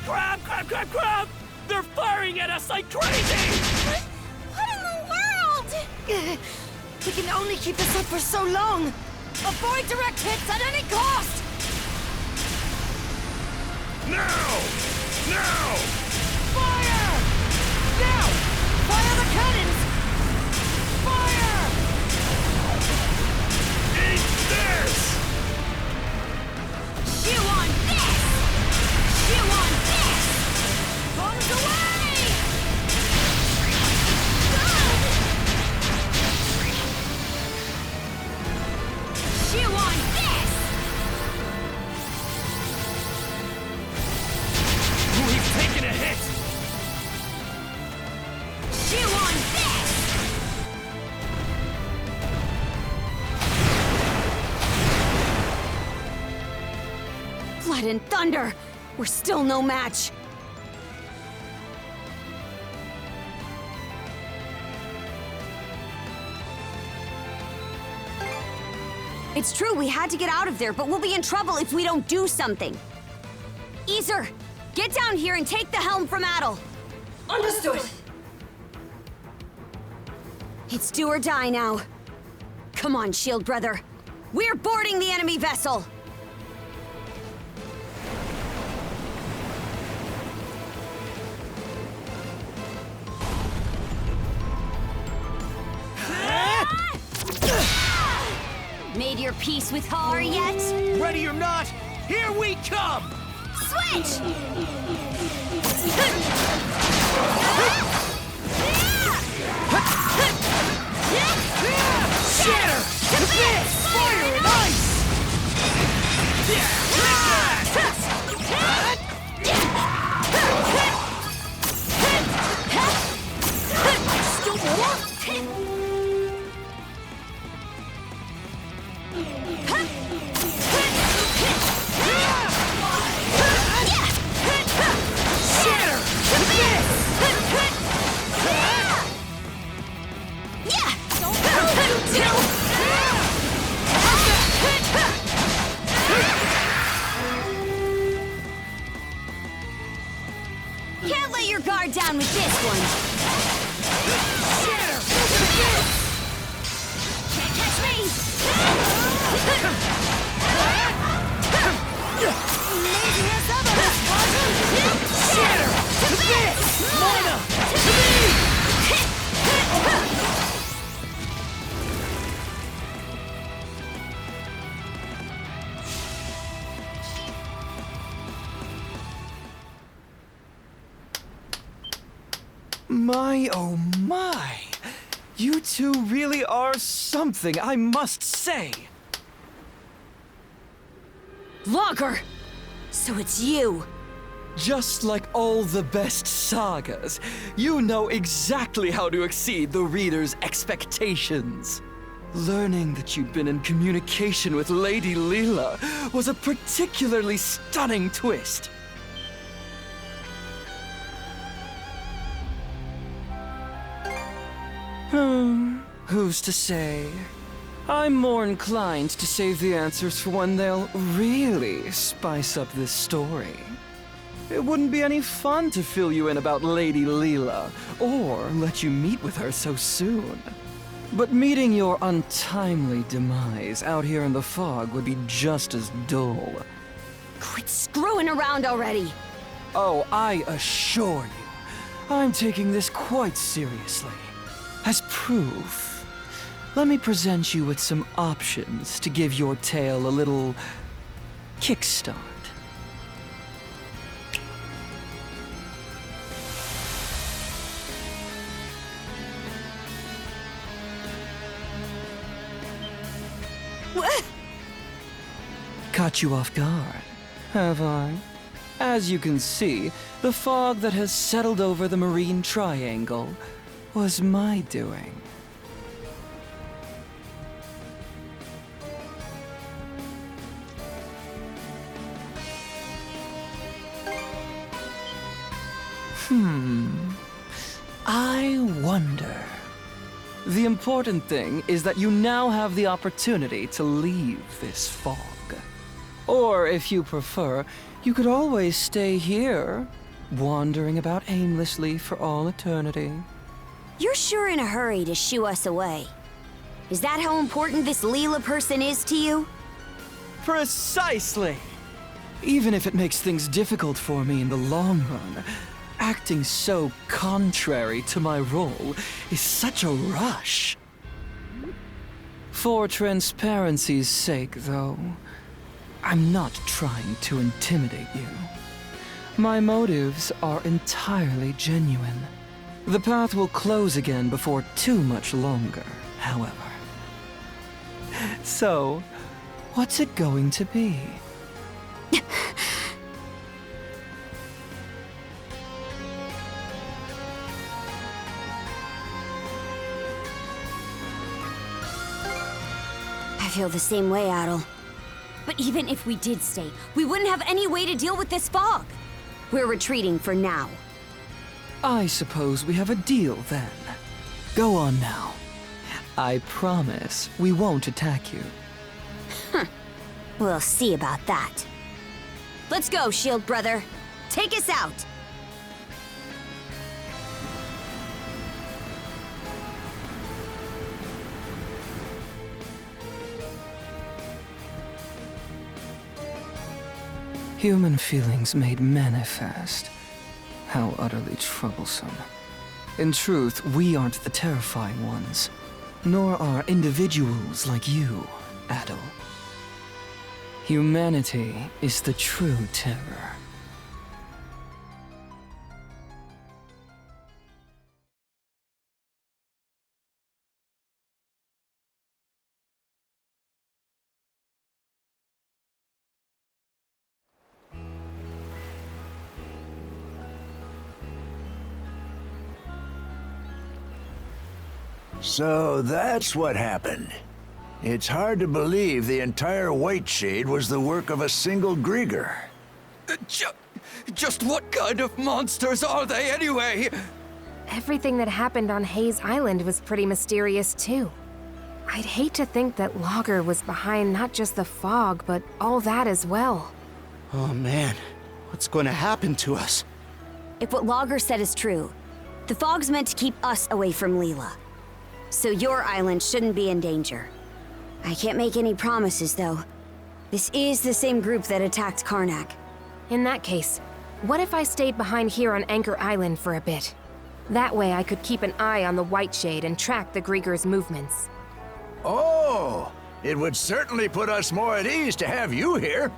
Crap! They're firing at us like crazy! What in the world? We can only keep this up for so long. Avoid direct hits at any cost! Now! Fire! Now! Fire the cannons! Fire! Eat this! Chew on this! Chew on this! Bombs away! Good! Chew on this! We've taken a hit! Chew on this! Blood and thunder! We're still no match! It's true, we had to get out of there, but we'll be in trouble if we don't do something. Easer, get down here and take the helm from Adel. Understood. It's do or die now. Come on, Shield Brother. We're boarding the enemy vessel! Made your peace with Har yet? Ready or not, here we come! Switch! Shatter! To bits! Fire and ice! Still more? Shatter! To bits! Can't let your guard down with this one. Shatter! To bits! Can't catch me! Lazy as ever, Shatter! To bits! Lorna! To me! My, oh my! You two really are something, I must say! Logger! So it's you! Just like all the best sagas, you know exactly how to exceed the reader's expectations. Learning that you'd been in communication with Lady Leela was a particularly stunning twist. Who's to say? I'm more inclined to save the answers for when they'll really spice up this story. It wouldn't be any fun to fill you in about Lady Leela, or let you meet with her so soon. But meeting your untimely demise out here in the fog would be just as dull. Quit screwing around already! Oh, I assure you, I'm taking this quite seriously. As proof, let me present you with some options to give your tale a little kickstart. What? Caught you off guard, have I? As you can see, the fog that has settled over the Marine Triangle was my doing. I wonder. The important thing is that you now have the opportunity to leave this fog. Or, if you prefer, you could always stay here, wandering about aimlessly for all eternity. You're sure in a hurry to shoo us away. Is that how important this Leela person is to you? Precisely! Even if it makes things difficult for me in the long run, acting so contrary to my role is such a rush. For transparency's sake, though, I'm not trying to intimidate you. My motives are entirely genuine. The path will close again before too much longer, however. So, what's it going to be? I feel the same way, Adel. But even if we did stay, we wouldn't have any way to deal with this fog. We're retreating for now. I suppose we have a deal then. Go on now. I promise we won't attack you. We'll see about that. Let's go, Shield Brother. Take us out! Human feelings made manifest. How utterly troublesome. In truth, we aren't the terrifying ones, nor are individuals like you, Adel. Humanity is the true terror. So that's what happened. It's hard to believe the entire White Shade was the work of a single Grieger. Just what kind of monsters are they anyway? Everything that happened on Hayes Island was pretty mysterious, too. I'd hate to think that Logger was behind not just the fog, but all that as well. Oh man, what's going to happen to us? If what Logger said is true, the fog's meant to keep us away from Leela. So your island shouldn't be in danger. I can't make any promises, though. This is the same group that attacked Karnak. In that case, what if I stayed behind here on Anchor Island for a bit? That way I could keep an eye on the White Shade and track the Grieger's movements. Oh, it would certainly put us more at ease to have you here.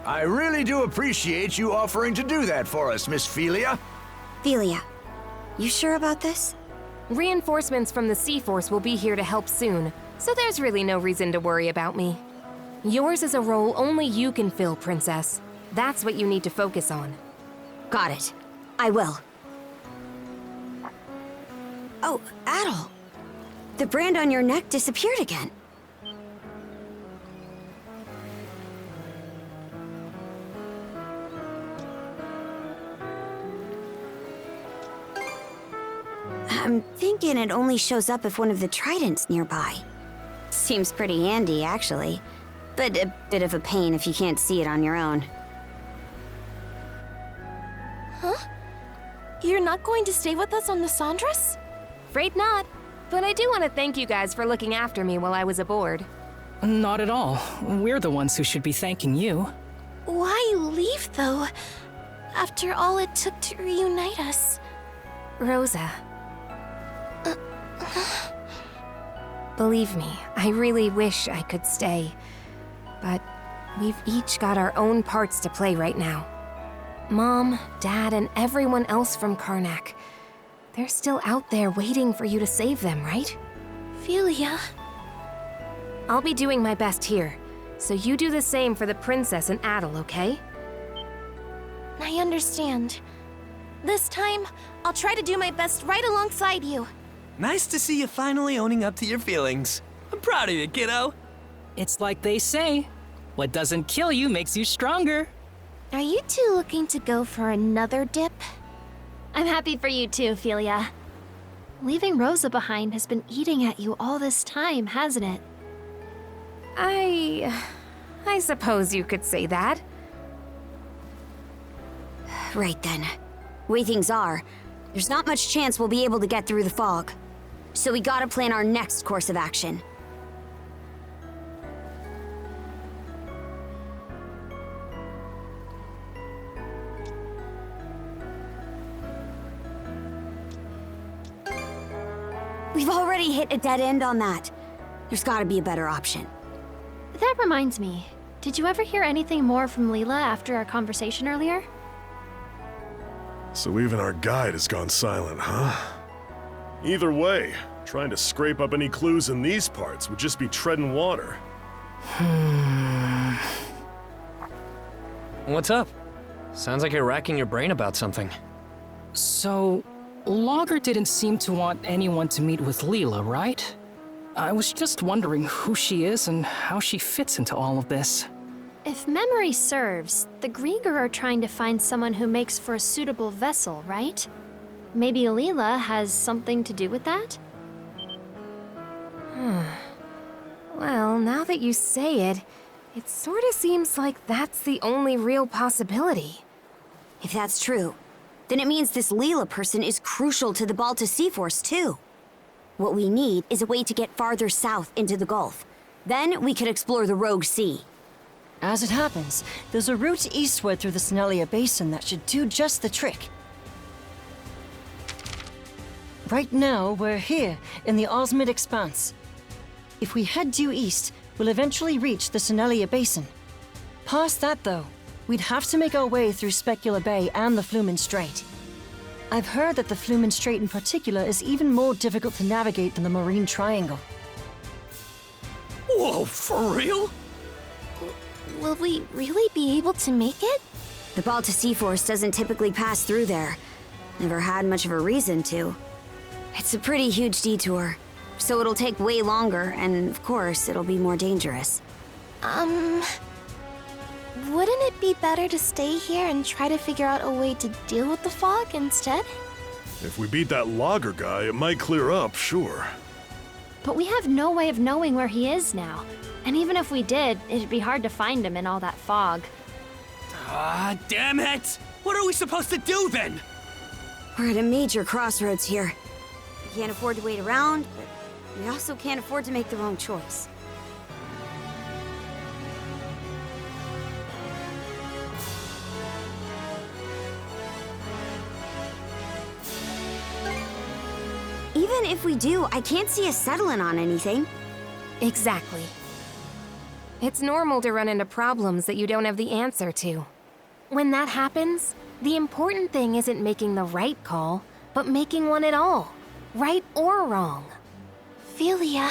I really do appreciate you offering to do that for us, Miss Philia. Philia, you sure about this? Reinforcements from the Seaforce will be here to help soon, so there's really no reason to worry about me. Yours is a role only you can fill, Princess. That's what you need to focus on. Got it. I will. Oh, Adel. The brand on your neck disappeared again. I'm thinking it only shows up if one of the tridents nearby. Seems pretty handy, actually. But a bit of a pain if you can't see it on your own. Huh? You're not going to stay with us on the Sandras? Afraid not. But I do want to thank you guys for looking after me while I was aboard. Not at all. We're the ones who should be thanking you. Why leave, though? After all it took to reunite us. Rosa. Believe me, I really wish I could stay. But we've each got our own parts to play right now. Mom, Dad, and everyone else from Karnak. They're still out there waiting for you to save them, right? Philia. I'll be doing my best here, so you do the same for the Princess and Adel, okay? I understand. This time, I'll try to do my best right alongside you. Nice to see you finally owning up to your feelings. I'm proud of you, kiddo. It's like they say, what doesn't kill you makes you stronger. Are you two looking to go for another dip? I'm happy for you too, Philia. Leaving Rosa behind has been eating at you all this time, hasn't it? I I suppose you could say that. Right then. Way things are, there's not much chance we'll be able to get through the fog. So we gotta plan our next course of action. We've already hit a dead end on that. There's gotta be a better option. That reminds me. Did you ever hear anything more from Leela after our conversation earlier? So even our guide has gone silent, huh? Either way, trying to scrape up any clues in these parts would just be treading water. What's up? Sounds like you're racking your brain about something. So, Logger didn't seem to want anyone to meet with Leela, right? I was just wondering who she is and how she fits into all of this. If memory serves, the Grieger are trying to find someone who makes for a suitable vessel, right? Maybe Leela has something to do with that? Well, now that you say it, it sorta seems like that's the only real possibility. If that's true, then it means this Leela person is crucial to the Balta Seaforce, too. What we need is a way to get farther south into the Gulf. Then we could explore the Rogue Sea. As it happens, there's a route eastward through the Senelia Basin that should do just the trick. Right now, we're here, in the Osmid Expanse. If we head due east, we'll eventually reach the Senelia Basin. Past that, though, we'd have to make our way through Specula Bay and the Flumen Strait. I've heard that the Flumen Strait in particular is even more difficult to navigate than the Marine Triangle. Whoa, for real? Will we really be able to make it? The Balta Seaforce doesn't typically pass through there. Never had much of a reason to. It's a pretty huge detour, so it'll take way longer, and of course, it'll be more dangerous. Wouldn't it be better to stay here and try to figure out a way to deal with the fog instead? If we beat that logger guy, it might clear up, sure. But we have no way of knowing where he is now. And even if we did, it'd be hard to find him in all that fog. Ah, damn it! What are we supposed to do then? We're at a major crossroads here. We can't afford to wait around, but we also can't afford to make the wrong choice. Even if we do, I can't see us settling on anything. Exactly. It's normal to run into problems that you don't have the answer to. When that happens, the important thing isn't making the right call, but making one at all, right or wrong. Philia.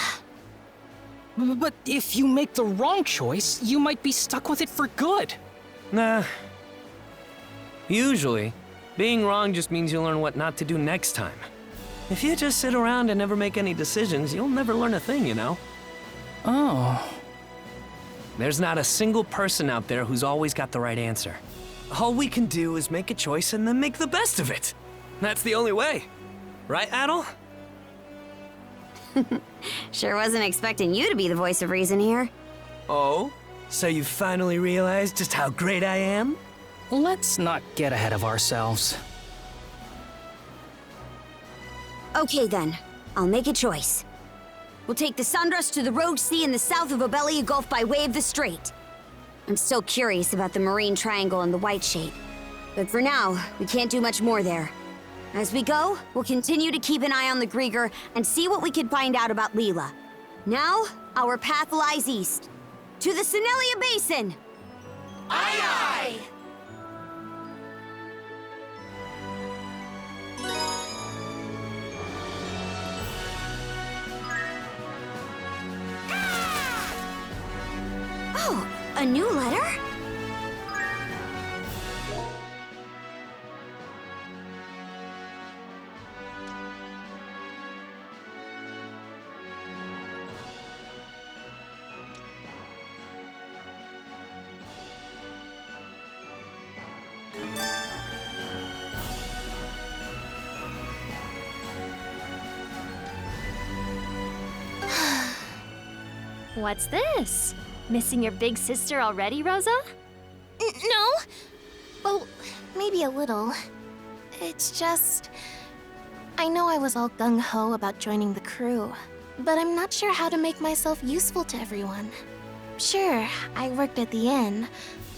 But if you make the wrong choice, you might be stuck with it for good. Nah. Usually, being wrong just means you learn what not to do next time. If you just sit around and never make any decisions, you'll never learn a thing, you know? Oh. There's not a single person out there who's always got the right answer. All we can do is make a choice and then make the best of it. That's the only way. Right, Adel? Sure wasn't expecting you to be the voice of reason here. Oh? So you finally realized just how great I am? Let's not get ahead of ourselves. Okay then, I'll make a choice. We'll take the Sandras to the Rogue Sea in the south of Obelia Gulf by way of the Strait. I'm still curious about the Marine Triangle and the White Shade. But for now, we can't do much more there. As we go, we'll continue to keep an eye on the Grieger and see what we can find out about Leela. Now, our path lies east. To the Senelia Basin! Aye aye! Oh, a new letter? What's this? Missing your big sister already, Rosa? No. Well, maybe a little. It's just... I know I was all gung-ho about joining the crew, but I'm not sure how to make myself useful to everyone. Sure, I worked at the inn,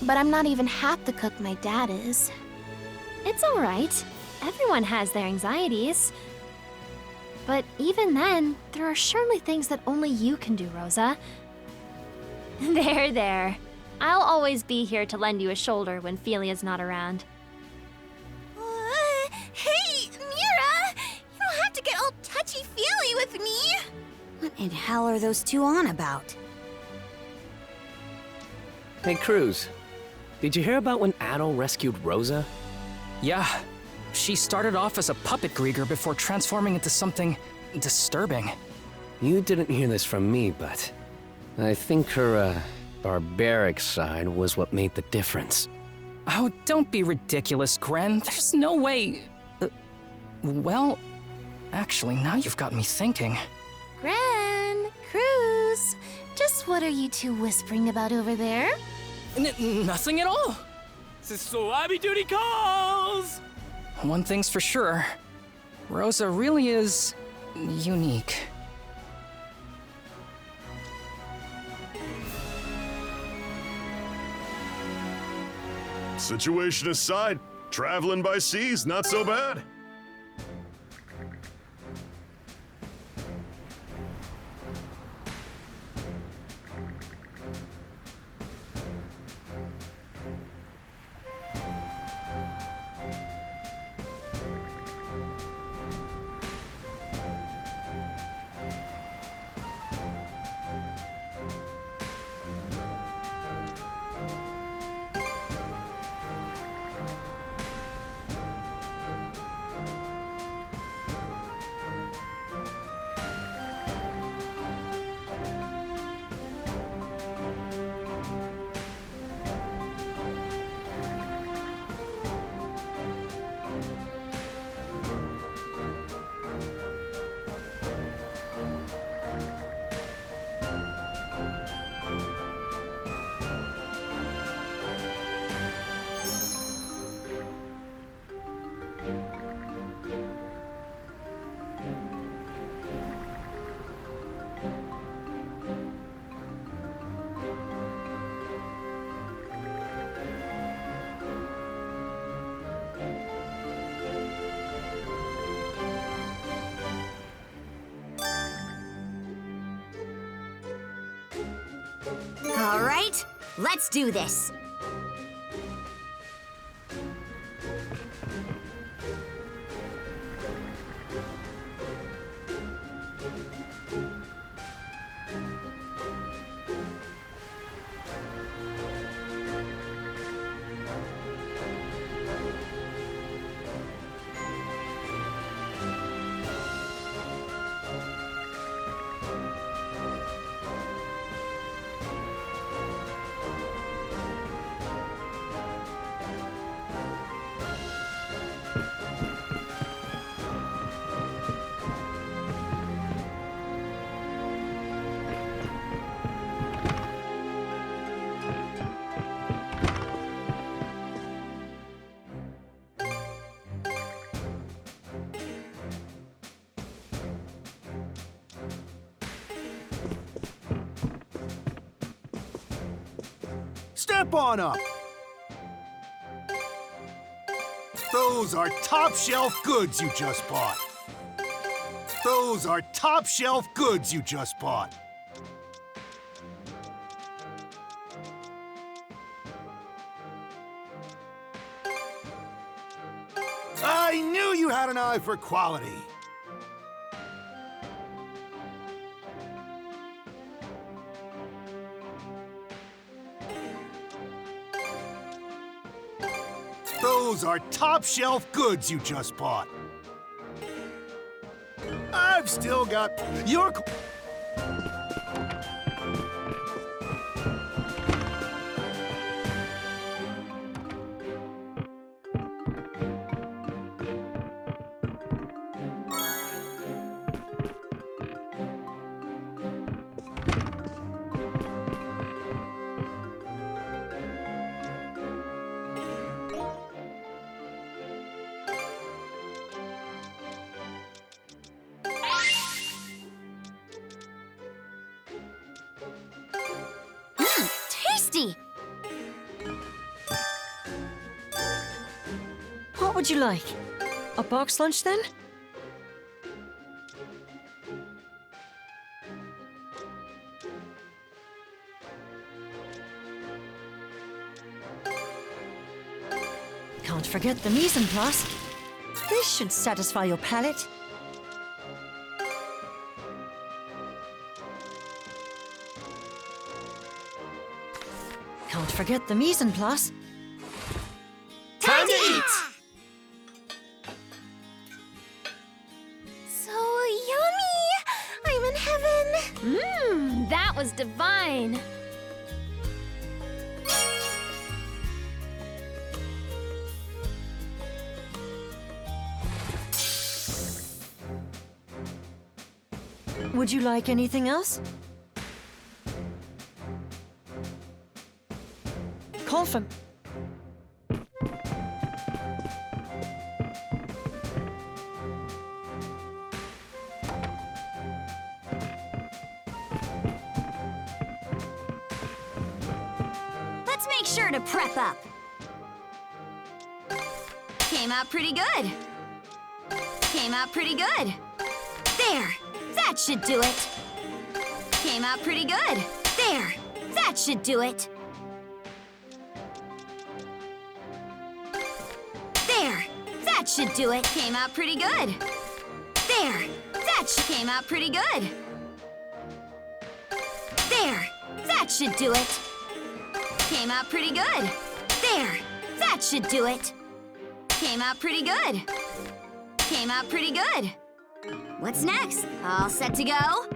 but I'm not even half the cook my dad is. It's all right. Everyone has their anxieties. But even then, there are surely things that only you can do, Rosa. There. I'll always be here to lend you a shoulder when Felia's not around. Hey, Mira! You don't have to get all touchy-feely with me! What in hell are those two on about? Hey, Cruz. Did you hear about when Adol rescued Rosa? Yeah. She started off as a puppet Grieger before transforming into something disturbing. You didn't hear this from me, but I think her, barbaric side was what made the difference. Oh, don't be ridiculous, Gren. There's no way... well, actually, now you've got me thinking. Gren, Cruz, just what are you two whispering about over there? Nothing at all. So Abby duty calls! One thing's for sure. Rosa really is... unique. Situation aside, traveling by sea's not so bad. All right, let's do this. Step on up! Those are top-shelf goods you just bought. Those are top-shelf goods you just bought. I knew you had an eye for quality. Those are top-shelf goods you just bought. I've still got your... would you like? A box lunch then? Can't forget the mise en place. This should satisfy your palate. Can't forget the mise en place. Time to eat! So yummy! I'm in heaven! Mmm, that was divine. Would you like anything else? Call for... Let's make sure to prep up. Came out pretty good. Came out pretty good. There, that should do it. Came out pretty good. There, that should do it. There, that should do it. Came out pretty good. There, that came out pretty good. There, that should do it. Came out pretty good. There, that should do it. Came out pretty good. Came out pretty good. What's next? All set to go?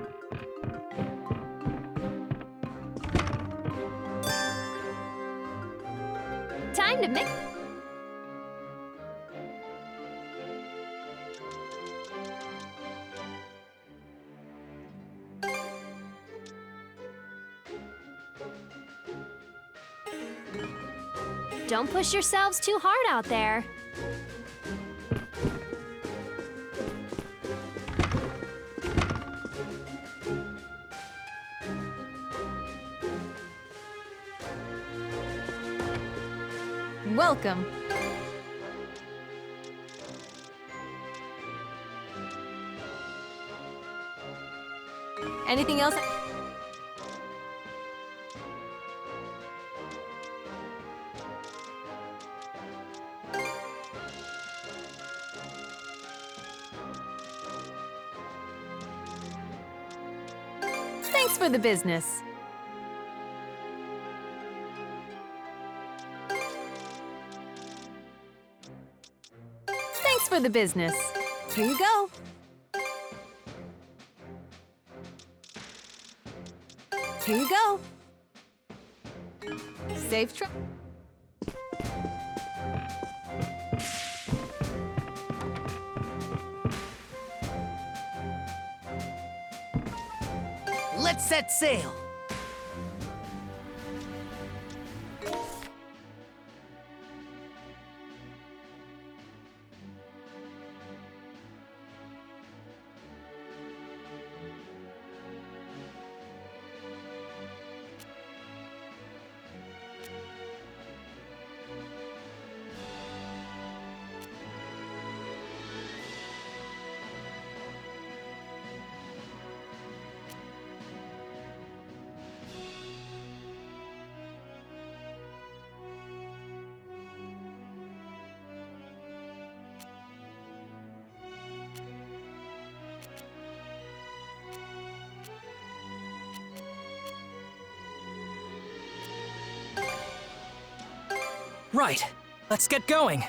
Time to mix. Don't push yourselves too hard out there. Welcome. Anything else? Thanks for the business. Thanks for the business. Here you go. Here you go. Safe trip. Let's set sail. Right. Let's get going.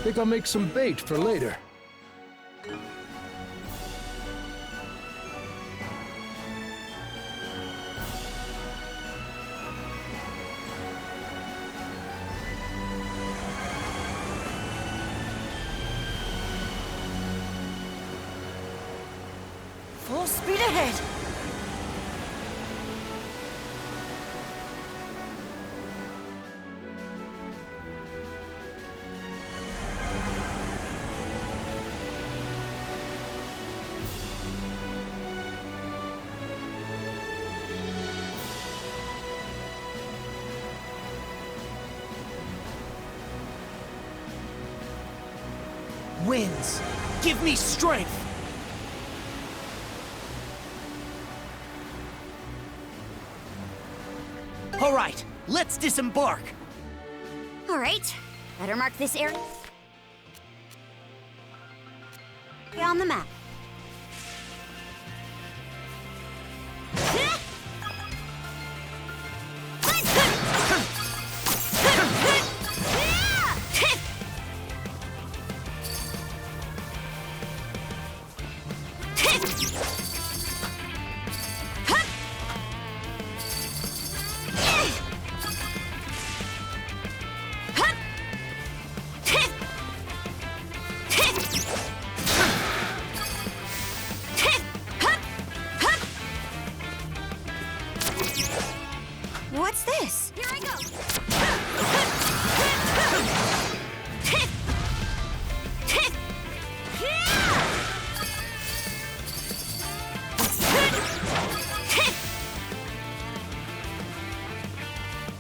Think I'll make some bait for later. Full speed ahead! Winds, give me strength! All right, let's disembark. All right, better mark this area on the map. What's this? Here I go!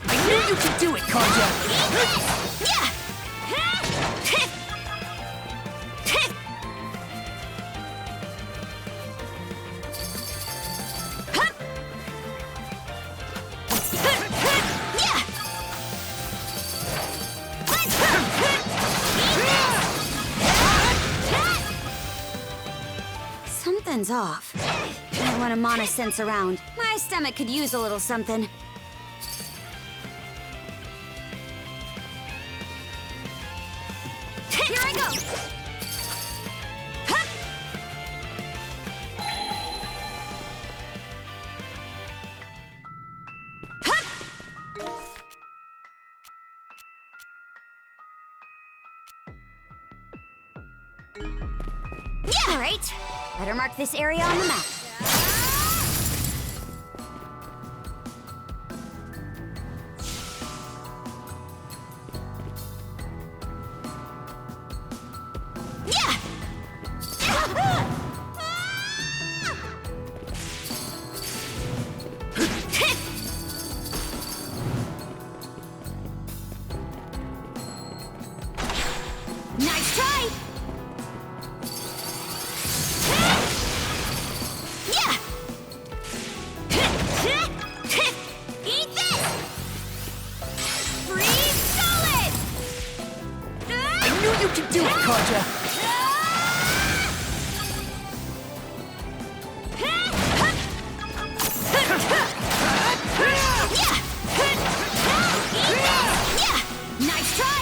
I knew you could do it, Karja! Something's off. I want to mana sense around. My stomach could use a little something. Here I go! All right, better mark this area on the map. Nice try! Eat this! Freeze solid! I knew you could do it, Karja! Nice try!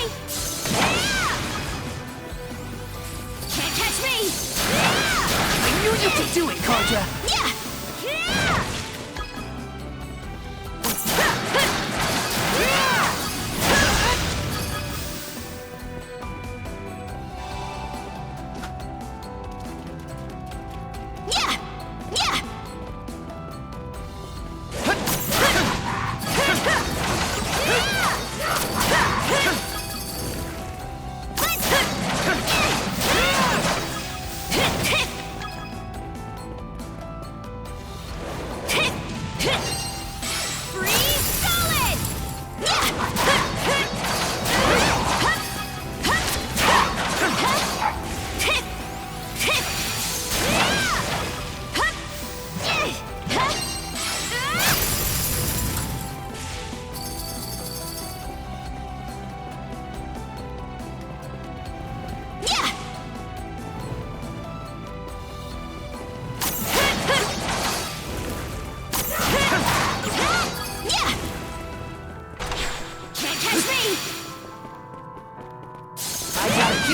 Can't catch me! I knew you could do it, Karja!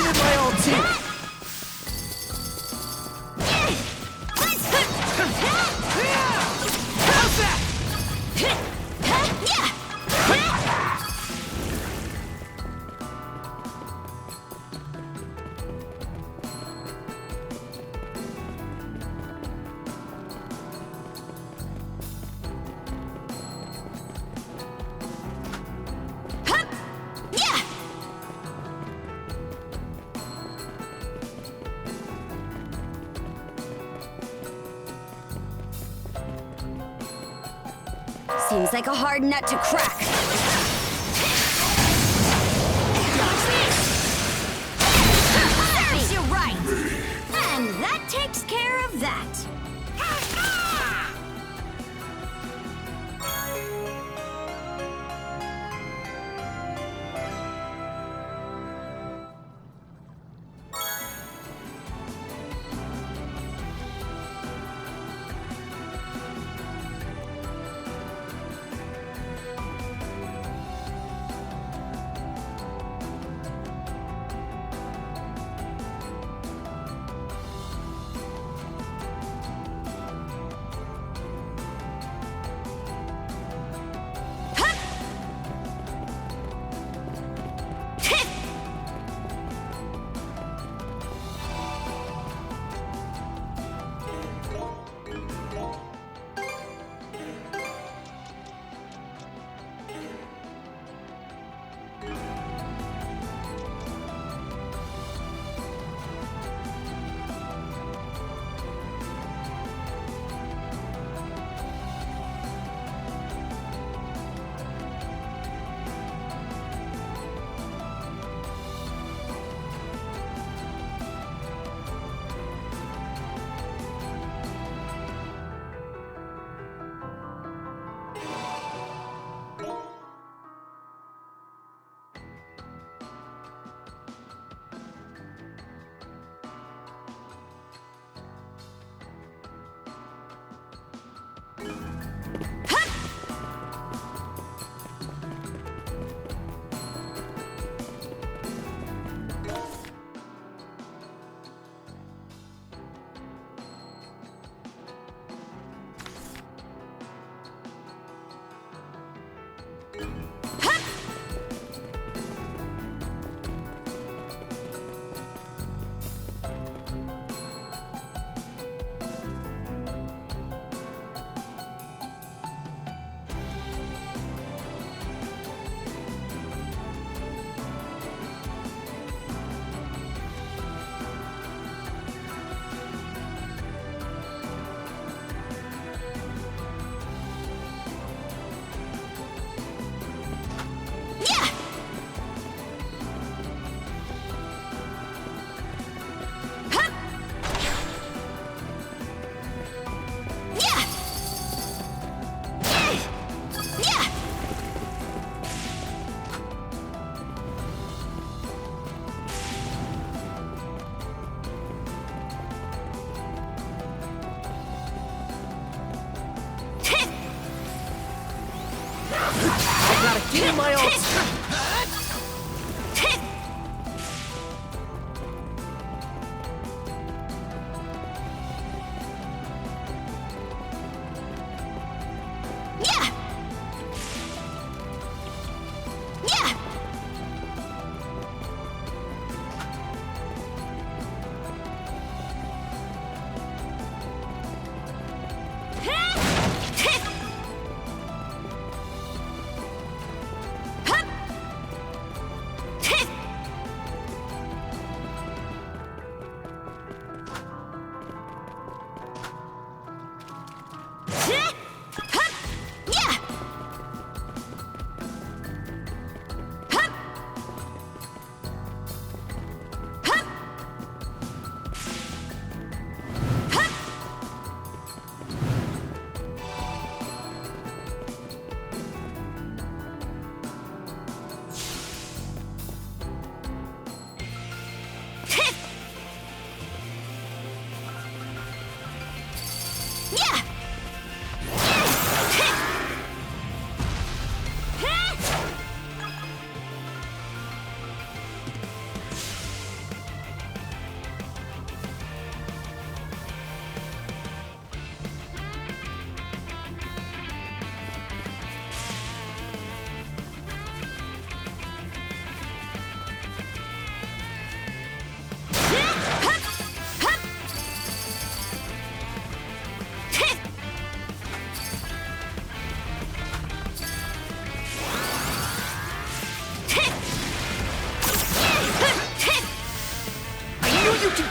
needed my ult too. How's that? Seems like a hard nut to crack. Serves you right. And that takes care of that.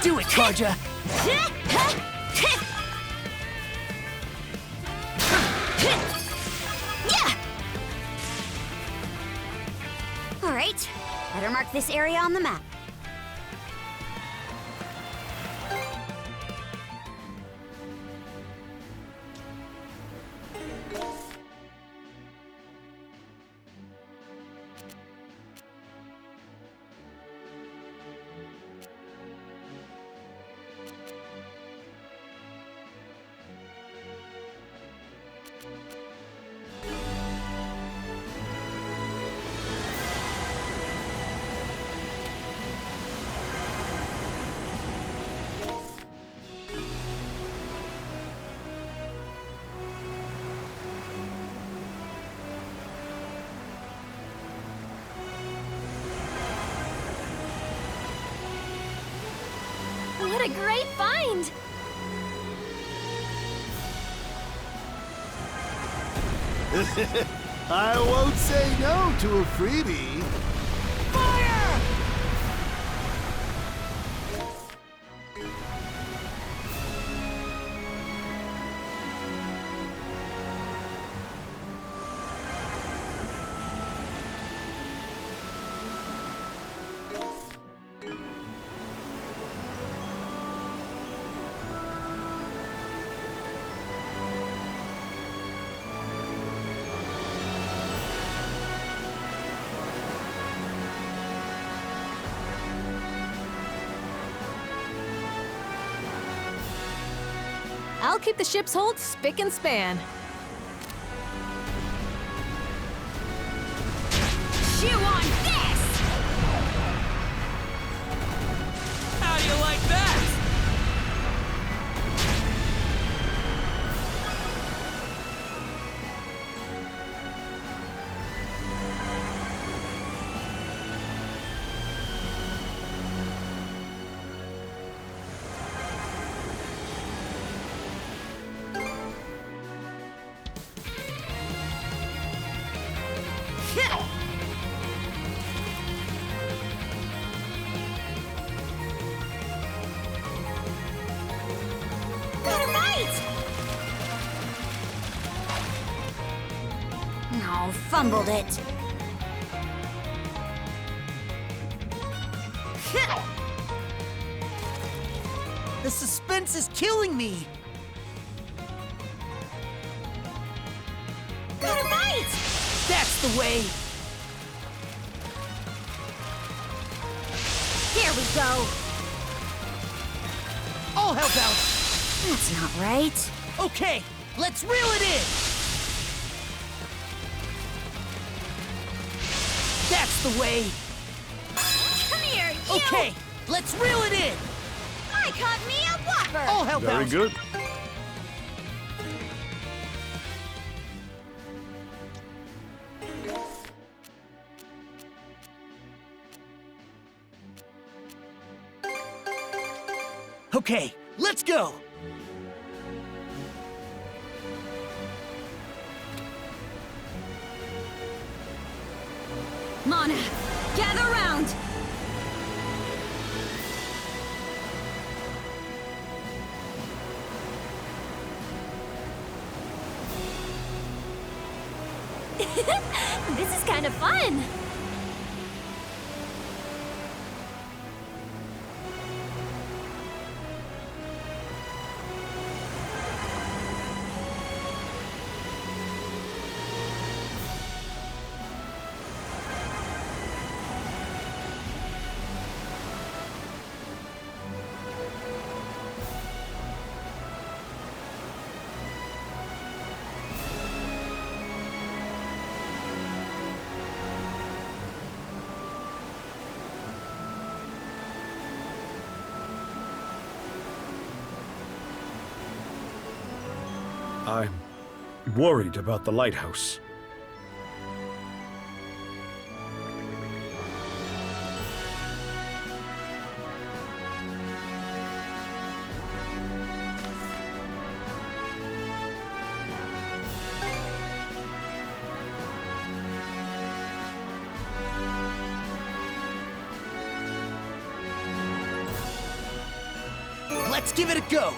Do it, Karja! All right, better mark this area on the map. What a great find! I won't say no to a freebie. I'll keep the ship's hold spick and span. Chew on this! How do you like that? Got it right! No, fumbled it. The suspense is killing me! Got it right! That's the way! Here we go! I'll help out! That's not right. Okay, let's reel it in! That's the way! Come here, you! Okay, let's reel it in! I caught me a whopper! I'll help Very out! good. Okay, let's go! Mana, gather round! This is kind of fun! I'm worried about the lighthouse. Let's give it a go!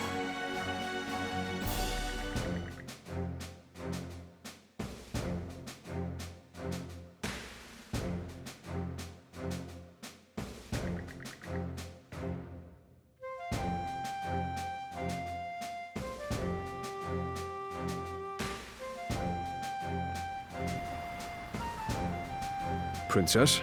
Princess?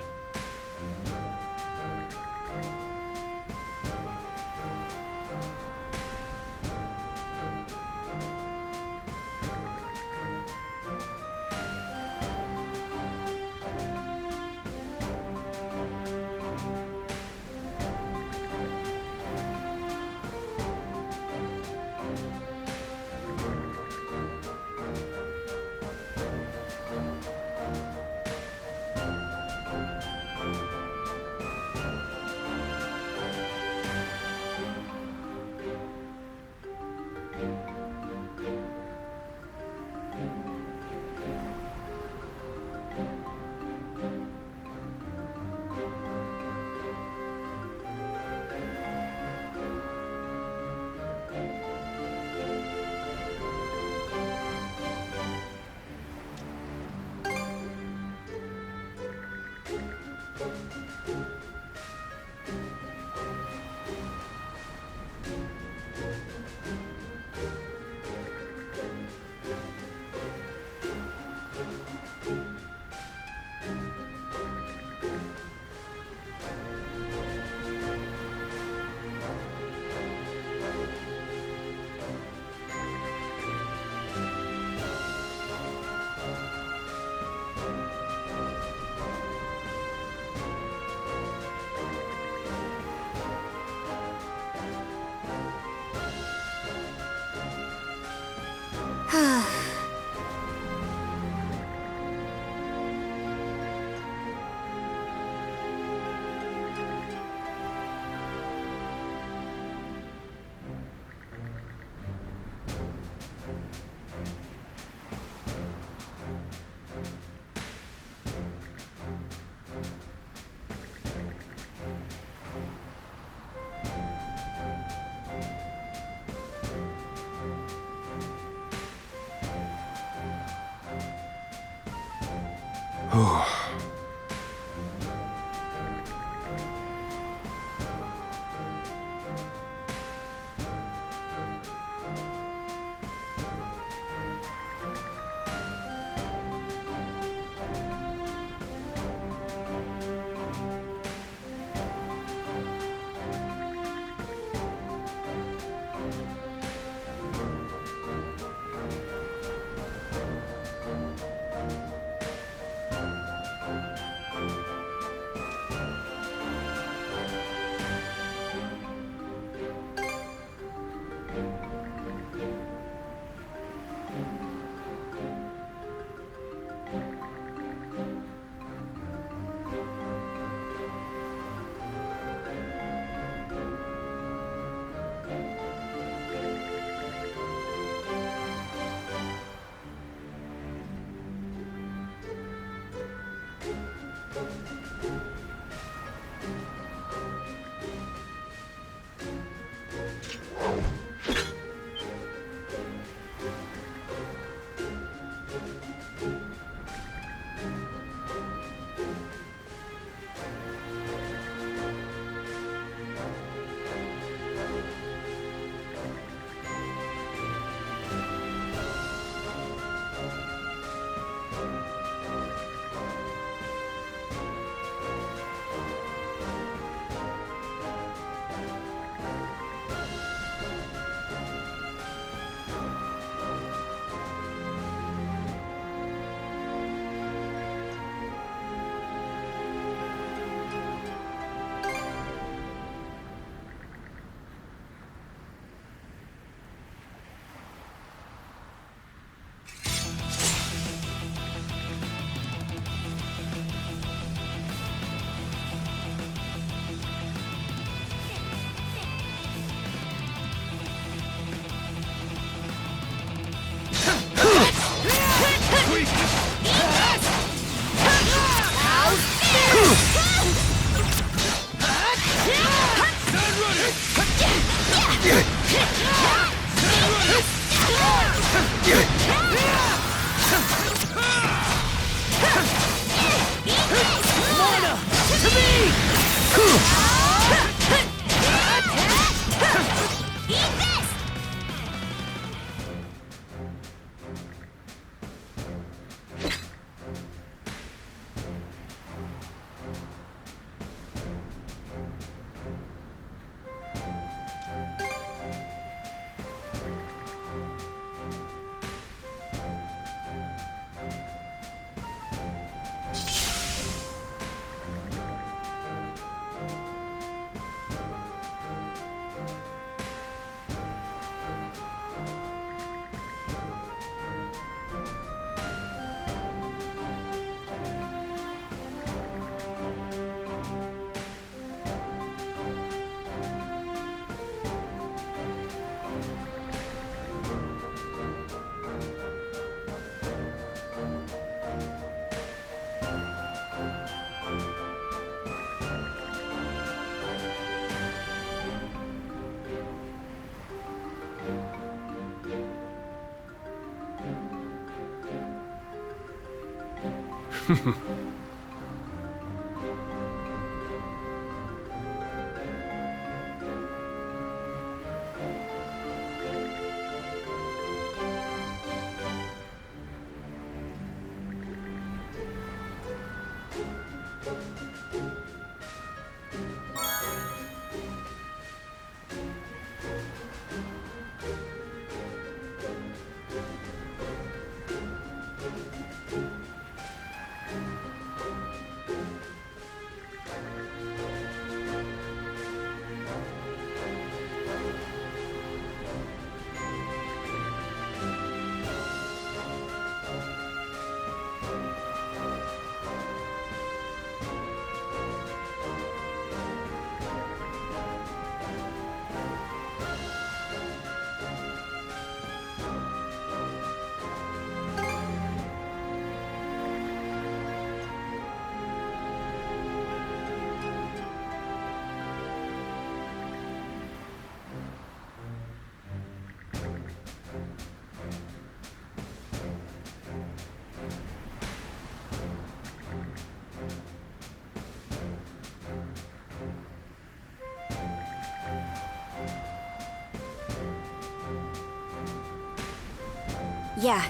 Yeah.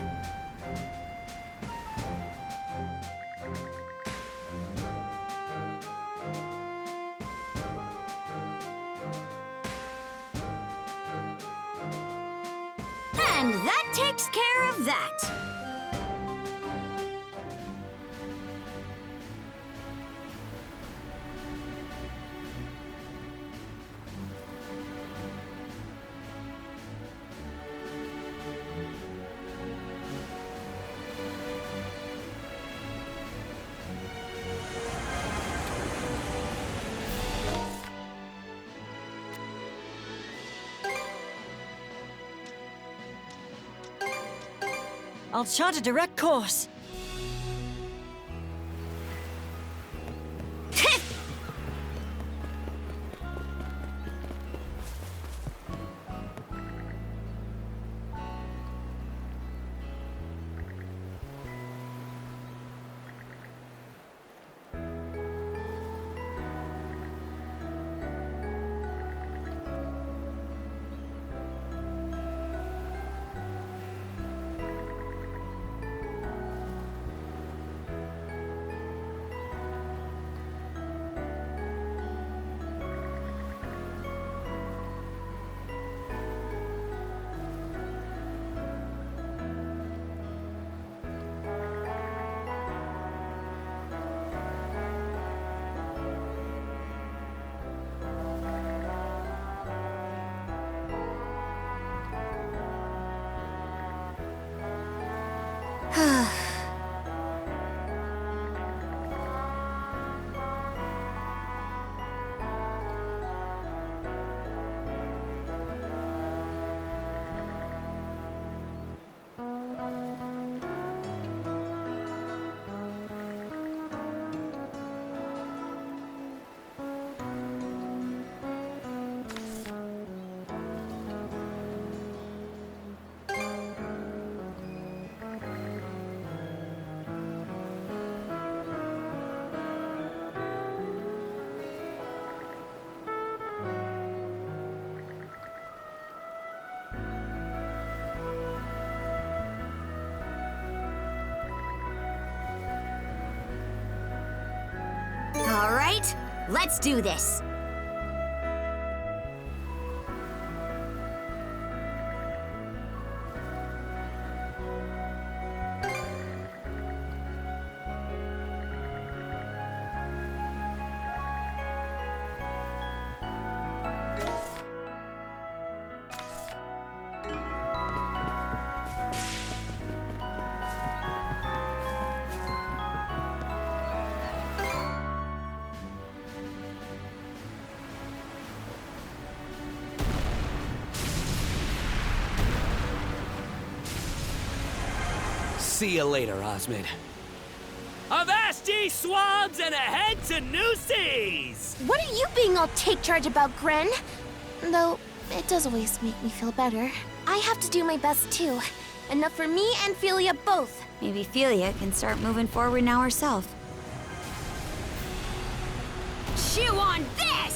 And that takes care of that. I'll chart a direct course. All right, let's do this. See you later, Osmid. Avast ye, swabs, and ahead to new seas! What are you being all take charge about, Gren? Though, it does always make me feel better. I have to do my best too. Enough for me and Philia both. Maybe Philia can start moving forward now herself. Chew on this!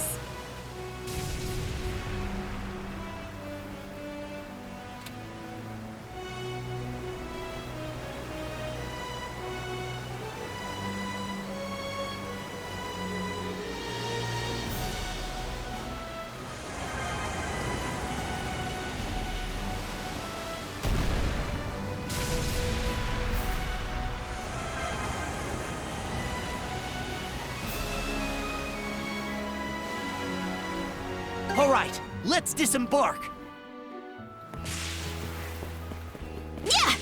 All right, let's disembark. Yeah!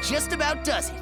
just about does it.